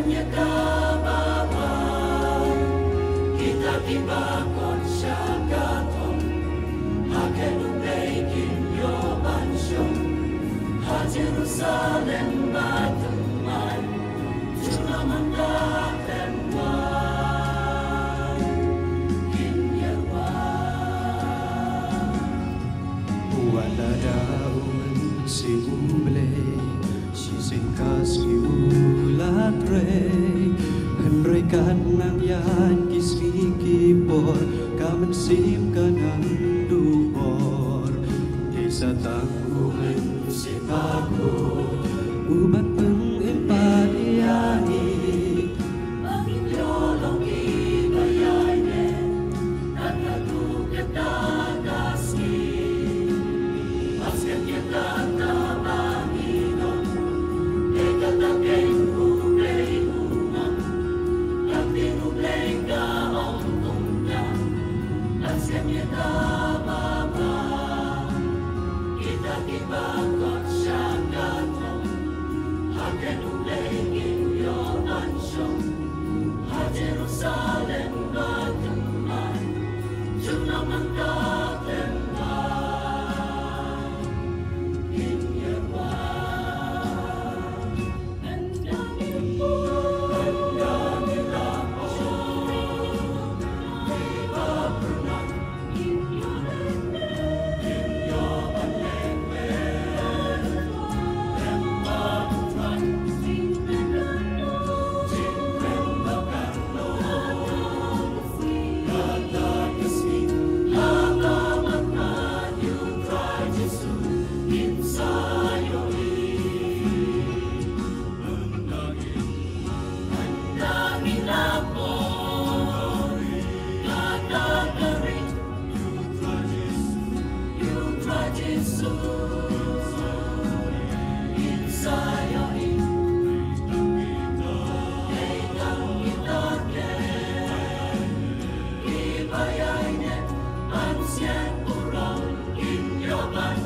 Askanya kabawan kita tibakon siya katon hagenung leikin yo mansyong ha Jerusalem bateman juna mandaten wan kinyerwan wala daun si umble si singkas ki ulat rey henry kan nang yan kisri kipor kamen sim kanang dupor desa tanggumen si bago ubat pengempatiani Manginyolong ibayayne Natadugat agasi Askanya kata Panginoon Ekatageng ublay umang Nagtinublay ka ang tungga Askanya kababa Kita kibakot siya katong Hagenublay inyo mansyong Ha Jerusalem bateman Juna mangkatemban Inyerwan Andangin po Iba pernah Inyo panlengwe Emba putran Jingwen bakano Kata kasi Hakamakman yung try Jesu Insayo Andangin ako Katagarin Yung try Jesu Insayo Ekang itake Ibayayne Ansyan urong Inyoban